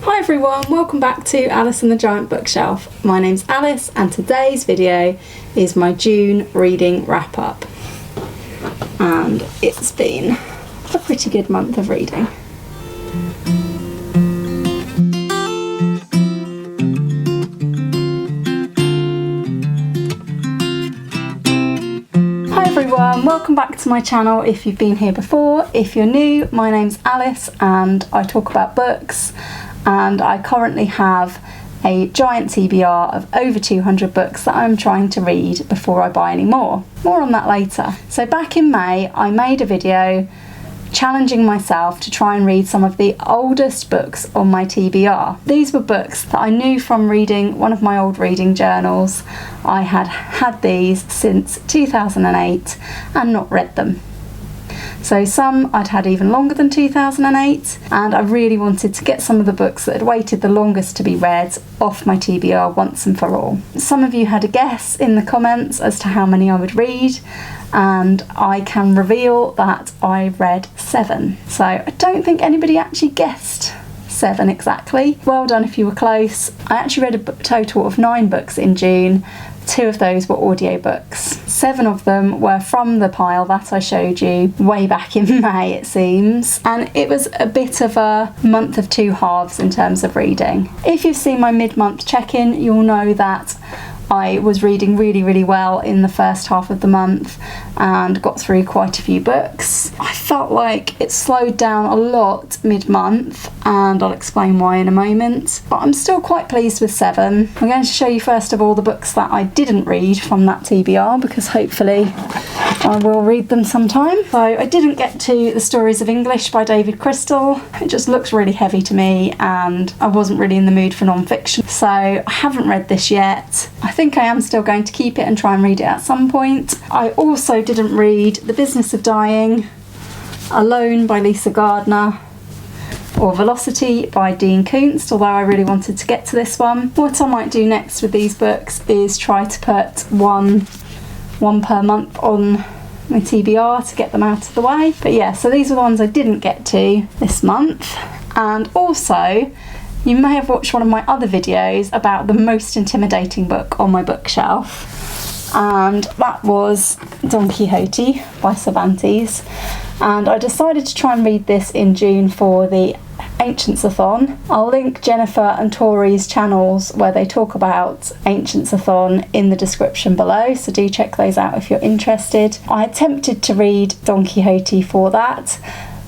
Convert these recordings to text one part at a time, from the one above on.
Hi everyone, welcome back to Alice and the Giant Bookshelf. My name's Alice and today's video is my June reading wrap up. And it's been a pretty good month of reading. Hi everyone, welcome back to my channel if you've been here before. If you're new, my name's Alice and I talk about books. And I currently have a giant TBR of over 200 books that I'm trying to read before I buy any more. More on that later. So back in May, I made a video challenging myself to try and read some of the oldest books on my TBR. These were books that I knew from reading one of my old reading journals. I had had these since 2008 and not read them. So some I'd had even longer than 2008, and I really wanted to get some of the books that had waited the longest to be read off my TBR once and for all. Some of you had a guess in the comments as to how many I would read, and I can reveal that I read 7. So I don't think anybody actually guessed 7 exactly. Well done if you were close. I actually read a total of 9 books in June. 2 of those were audiobooks. 7 of them were from the pile that I showed you way back in May, it seems. And it was a bit of a month of 2 halves in terms of reading. If you've seen my mid-month check-in, you'll know that I was reading really well in the first half of the month and got through quite a few books. I felt like it slowed down a lot mid-month, and I'll explain why in a moment. But I'm still quite pleased with 7. I'm going to show you first of all the books that I didn't read from that TBR, because hopefully I will read them sometime. So I didn't get to The Stories of English by David Crystal. It just looks really heavy to me and I wasn't really in the mood for non-fiction. So I haven't read this yet. I think I am still going to keep it and try and read it at some point. I also didn't read The Business of Dying, Alone by Lisa Gardner, or Velocity by Dean Koontz, although I really wanted to get to this one. What I might do next with these books is try to put one per month on my TBR to get them out of the way. But yeah, so these are the ones I didn't get to this month. And also, you may have watched one of my other videos about the most intimidating book on my bookshelf, and that was Don Quixote by Cervantes. And I decided to try and read this in June for the Ancients-a-thon. I'll link Jennifer and Tori's channels where they talk about Ancients-a-thon in the description below, so do check those out if you're interested. I attempted to read Don Quixote for that,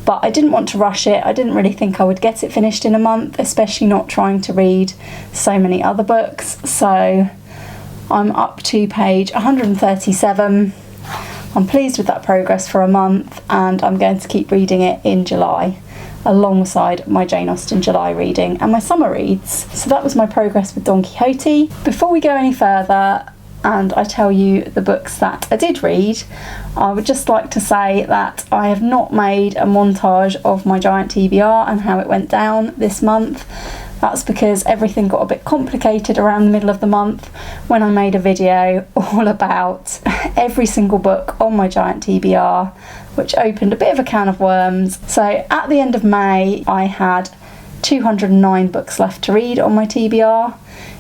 but I didn't want to rush it. I didn't really think I would get it finished in a month, especially not trying to read so many other books. So I'm up to page 137. I'm pleased with that progress for a month, and I'm going to keep reading it in July alongside my Jane Austen July reading and my summer reads. So that was my progress with Don Quixote. Before we go any further and I tell you the books that I did read, I would just like to say that I have not made a montage of my giant TBR and how it went down this month. That's because everything got a bit complicated around the middle of the month when I made a video all about every single book on my giant TBR, which opened a bit of a can of worms. So at the end of May, I had 209 books left to read on my TBR.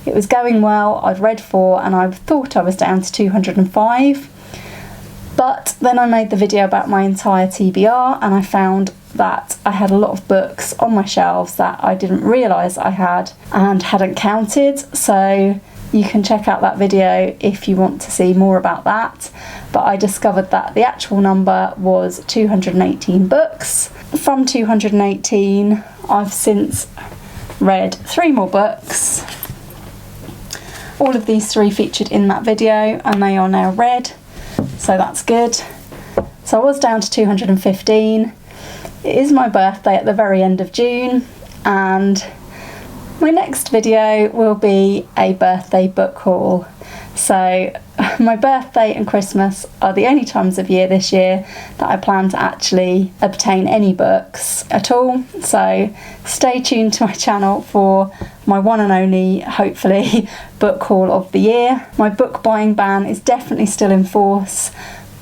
It was going well. I'd read 4 and I thought I was down to 205. But then I made the video about my entire TBR and I found that I had a lot of books on my shelves that I didn't realise I had and hadn't counted. So you can check out that video if you want to see more about that. But I discovered that the actual number was 218 books. From 218, I've since read 3 more books. All of these 3 featured in that video and they are now read, so that's good. So I was down to 215. It is my birthday at the very end of June, and my next video will be a birthday book haul. So my birthday and Christmas are the only times of year this year that I plan to actually obtain any books at all. So stay tuned to my channel for my one and only, hopefully, book haul of the year. My book buying ban is definitely still in force,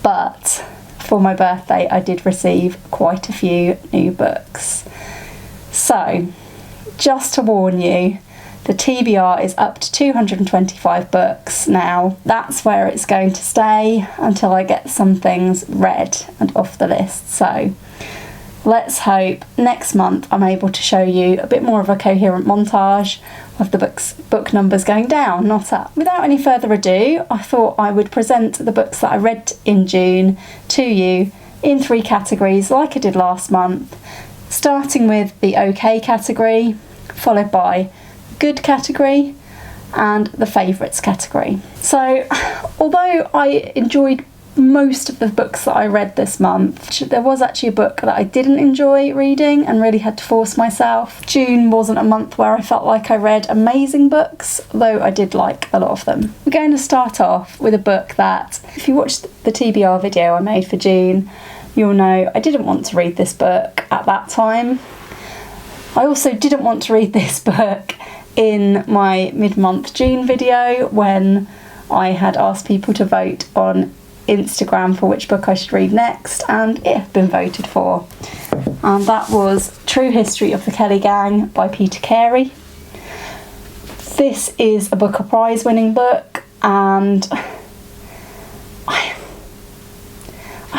but for my birthday I did receive quite a few new books. So just to warn you, the TBR is up to 225 books now. That's where it's going to stay until I get some things read and off the list. So let's hope next month I'm able to show you a bit more of a coherent montage of the book numbers going down, not up. Without any further ado, I thought I would present the books that I read in June to you in 3 categories like I did last month, starting with the OK category, followed by good category and the favourites category. So although I enjoyed most of the books that I read this month, there was actually a book that I didn't enjoy reading and really had to force myself. June wasn't a month where I felt like I read amazing books, though I did like a lot of them. We're going to start off with a book that, if you watched the TBR video I made for June, you'll know I didn't want to read this book at that time. I also didn't want to read this book in my mid-month June video when I had asked people to vote on Instagram for which book I should read next, and it had been voted for. And that was True History of the Kelly Gang by Peter Carey. This is a Booker Prize winning book, and I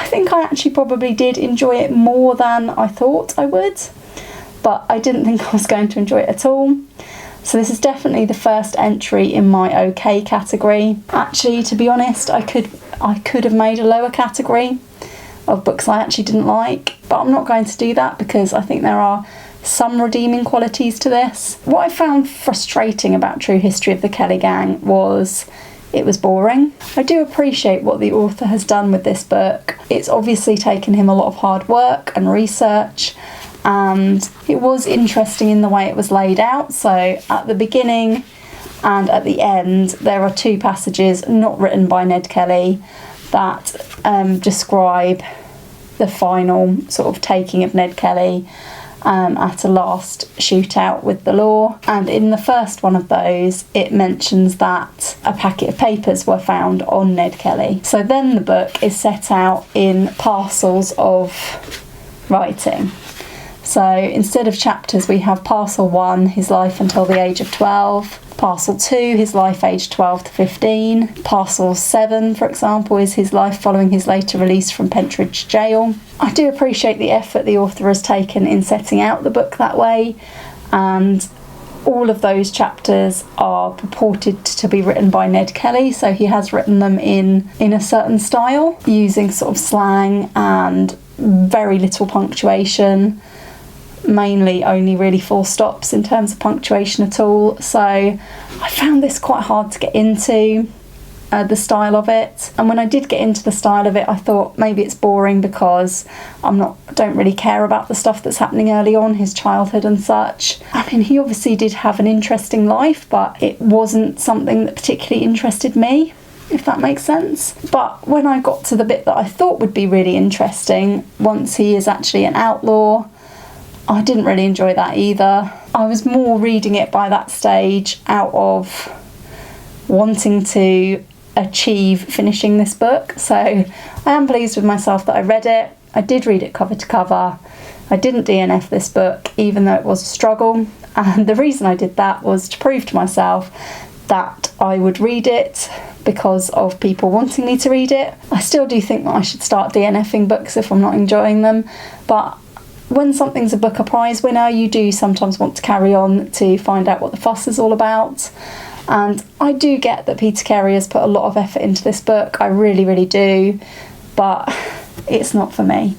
think I actually probably did enjoy it more than I thought I would, but I didn't think I was going to enjoy it at all. So this is definitely the first entry in my OK category. Actually, to be honest, I could have made a lower category of books I actually didn't like, but I'm not going to do that because I think there are some redeeming qualities to this. What I found frustrating about True History of the Kelly Gang was it was boring. I do appreciate what the author has done with this book. It's obviously taken him a lot of hard work and research, and it was interesting in the way it was laid out. So at the beginning and at the end there are 2 passages not written by Ned Kelly that describe the final sort of taking of Ned Kelly at a last shootout with the law, and in the first one of those it mentions that a packet of papers were found on Ned Kelly. So then the book is set out in parcels of writing. So instead of chapters we have parcel 1, his life until the age of 12, parcel 2, his life aged 12 to 15, parcel 7, for example, is his life following his later release from Pentridge Jail. I do appreciate the effort the author has taken in setting out the book that way, and all of those chapters are purported to be written by Ned Kelly, so he has written them in a certain style, using sort of slang and very little punctuation, mainly only really full stops in terms of punctuation at all. So I found this quite hard to get into, the style of it, and when I did get into the style of it I thought maybe it's boring because don't really care about the stuff that's happening early on, his childhood and such. I mean, he obviously did have an interesting life, but it wasn't something that particularly interested me, if that makes sense. But when I got to the bit that I thought would be really interesting, once he is actually an outlaw, I didn't really enjoy that either. I was more reading it by that stage out of wanting to achieve finishing this book. So I am pleased with myself that I read it. I did read it cover to cover. I didn't DNF this book, even though it was a struggle. And the reason I did that was to prove to myself that I would read it because of people wanting me to read it. I still do think that I should start DNFing books if I'm not enjoying them, but when something's a Booker Prize winner, you do sometimes want to carry on to find out what the fuss is all about. And I do get that Peter Carey has put a lot of effort into this book, I really, really do, but it's not for me.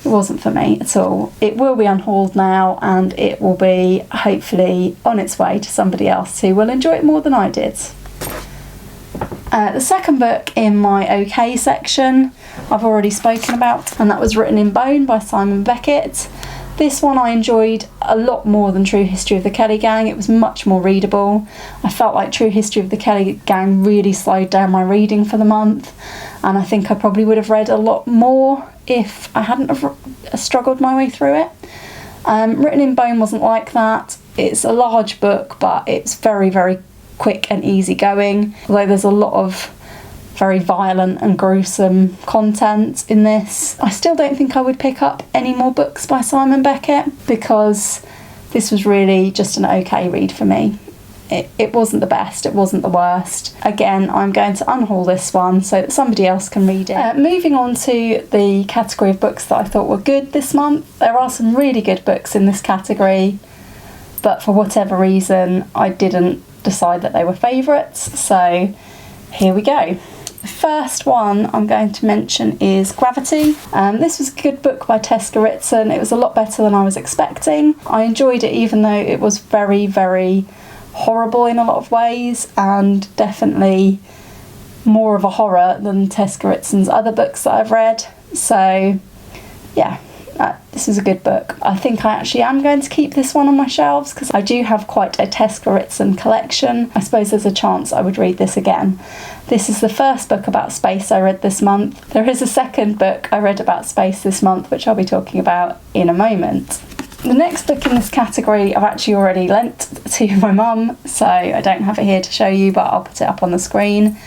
It wasn't for me at all. It will be unhauled now, and it will be hopefully on its way to somebody else who will enjoy it more than I did. The second book in my OK section I've already spoken about, and that was Written in Bone by Simon Beckett. This one I enjoyed a lot more than True History of the Kelly Gang. It was much more readable. I felt like True History of the Kelly Gang really slowed down my reading for the month, and I think I probably would have read a lot more if I hadn't have struggled my way through it. Written in Bone wasn't like that. It's a large book, but it's very, very quick and easy going, although there's a lot of very violent and gruesome content in this. I still don't think I would pick up any more books by Simon Beckett because This was really just an okay read for me. It wasn't the best, it wasn't the worst. Again, I'm going to unhaul this one so that somebody else can read it. Moving on to the category of books that I thought were good this month. There are some really good books in this category, but for whatever reason I didn't decide that they were favourites, so here we go. The first one I'm going to mention is Gravity. This was a good book by Tess Gerritsen. It was a lot better than I was expecting. I enjoyed it even though it was very, very horrible in a lot of ways, and definitely more of a horror than Tess Gerritsen's other books that I've read. So yeah, this is a good book. I think I actually am going to keep this one on my shelves because I do have quite a Tess Gerritsen collection. I suppose there's a chance I would read this again. This is the first book about space I read this month. There is a second book I read about space this month, which I'll be talking about in a moment. The next book in this category I've actually already lent to my mum, so I don't have it here to show you, but I'll put it up on the screen.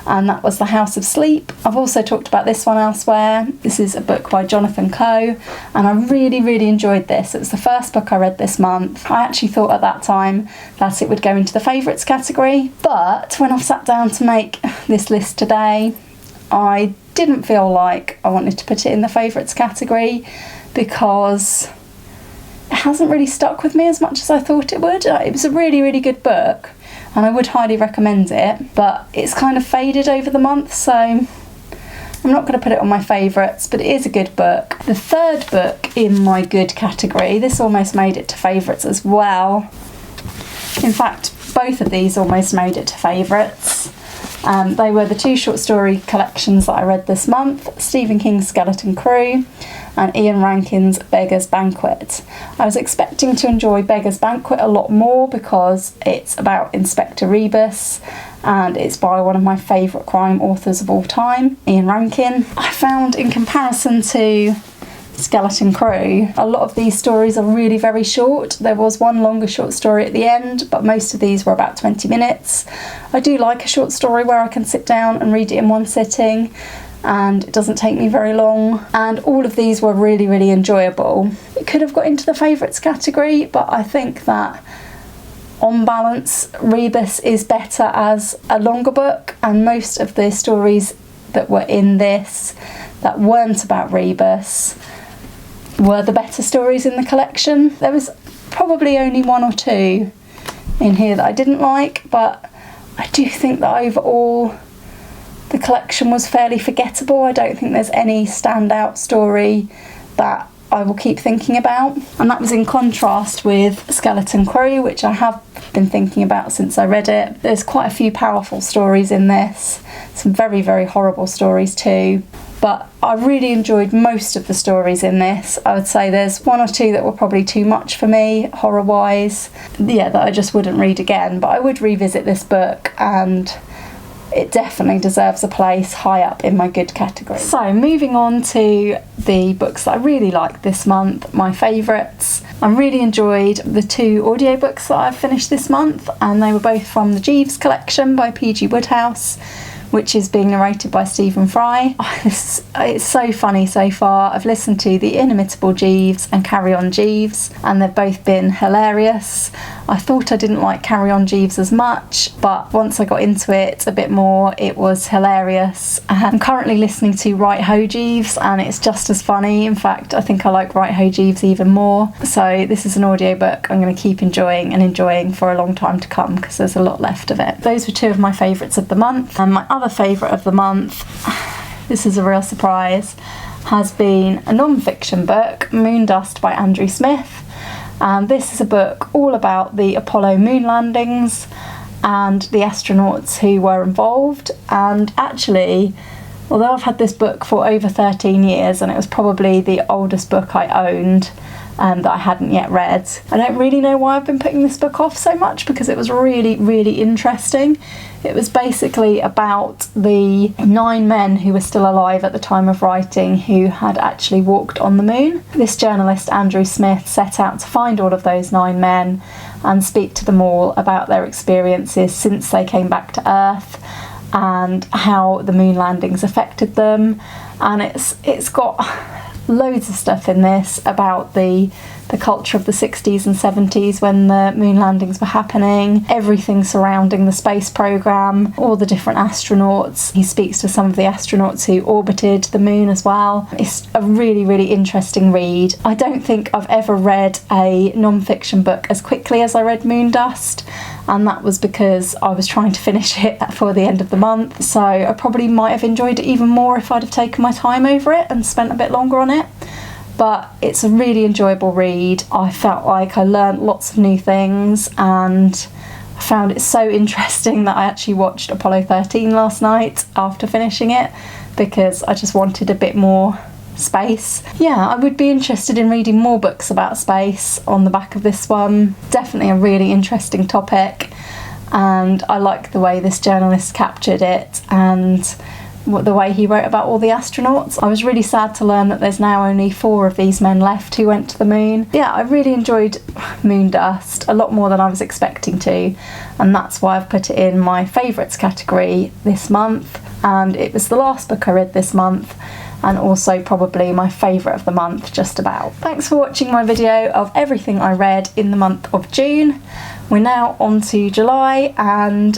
And that was The House of Sleep. I've also talked about this one elsewhere. This is a book by Jonathan Coe, and I really, really enjoyed this. It was the first book I read this month. I actually thought at that time that it would go into the favourites category, but when I've sat down to make this list today, I didn't feel like I wanted to put it in the favourites category because it hasn't really stuck with me as much as I thought it would. It was a really, really good book and I would highly recommend it, but it's kind of faded over the month, so I'm not going to put it on my favourites, but it is a good book. The third book in my good category, this almost made it to favourites as well. In fact, both of these almost made it to favourites. They were the two short story collections that I read this month, Stephen King's Skeleton Crew and Ian Rankin's Beggars, Banquet. I was expecting to enjoy Beggars, Banquet a lot more because it's about Inspector Rebus and it's by one of my favourite crime authors of all time, Ian Rankin. I found, in comparison to Skeleton Crew, a lot of these stories are really very short. There was one longer short story at the end, but most of these were about 20 minutes. I do like a short story where I can sit down and read it in one sitting, and it doesn't take me very long, and all of these were really, really enjoyable. It could have got into the favourites category, but I think that on balance Rebus is better as a longer book, and most of the stories that were in this that weren't about Rebus were the better stories in the collection. There was probably only one or two in here that I didn't like, but I do think that overall the collection was fairly forgettable. I don't think there's any standout story that I will keep thinking about, and that was in contrast with Skeleton Crew, which I have been thinking about since I read it. There's quite a few powerful stories in this, some very, very horrible stories too, but I really enjoyed most of the stories in this. I would say there's one or two that were probably too much for me, horror-wise, that I just wouldn't read again, but I would revisit this book, and it definitely deserves a place high up in my good category. So moving on to the books that I really liked this month, my favourites. I really enjoyed the two audiobooks that I've finished this month, and they were both from the Jeeves collection by P.G. Wodehouse, which is being narrated by Stephen Fry. It's so funny so far. I've listened to the Inimitable Jeeves and Carry On Jeeves, and they've both been hilarious. I thought I didn't like Carry On Jeeves as much, but once I got into it a bit more, it was hilarious. I'm currently listening to Right Ho Jeeves, and it's just as funny. In fact, I think I like Right Ho Jeeves even more. So this is an audiobook I'm going to keep enjoying for a long time to come, because there's a lot left of it. Those were two of my favourites of the month, and my other favourite of the month, this is a real surprise, has been a non-fiction book, Moondust by Andrew Smith. And this is a book all about the Apollo moon landings and the astronauts who were involved. And actually, although I've had this book for over 13 years, and it was probably the oldest book I owned that I hadn't yet read, I don't really know why I've been putting this book off so much, because it was really, really interesting. It was basically about the 9 men who were still alive at the time of writing who had actually walked on the moon. This journalist, Andrew Smith, set out to find all of those 9 men and speak to them all about their experiences since they came back to Earth and how the moon landings affected them. And it's got loads of stuff in this about the the culture of the 60s and 70s when the moon landings were happening, everything surrounding the space programme, all the different astronauts. He speaks to some of the astronauts who orbited the moon as well. It's a really, really interesting read. I don't think I've ever read a non-fiction book as quickly as I read Moondust, and that was because I was trying to finish it before the end of the month, so I probably might have enjoyed it even more if I'd have taken my time over it and spent a bit longer on it. But it's a really enjoyable read. I felt like I learnt lots of new things, and I found it so interesting that I actually watched Apollo 13 last night after finishing it, because I just wanted a bit more space. Yeah, I would be interested in reading more books about space on the back of this one. Definitely a really interesting topic, and I like the way this journalist captured it and the way he wrote about all the astronauts. I was really sad to learn that there's now only 4 of these men left who went to the moon. Yeah, I really enjoyed Moondust, a lot more than I was expecting to, and that's why I've put it in my favourites category this month, and it was the last book I read this month, and also probably my favourite of the month, just about. Thanks for watching my video of everything I read in the month of June. We're now on to July, and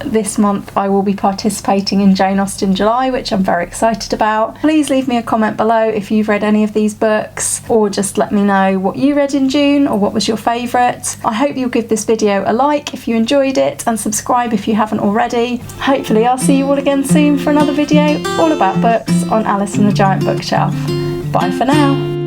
this month I will be participating in Jane Austen July, which I'm very excited about. Please leave me a comment below if you've read any of these books, or just let me know what you read in June or what was your favourite. I hope you'll give this video a like if you enjoyed it, and subscribe if you haven't already. Hopefully I'll see you all again soon for another video all about books on Alice and the Giant Bookshelf. Bye for now.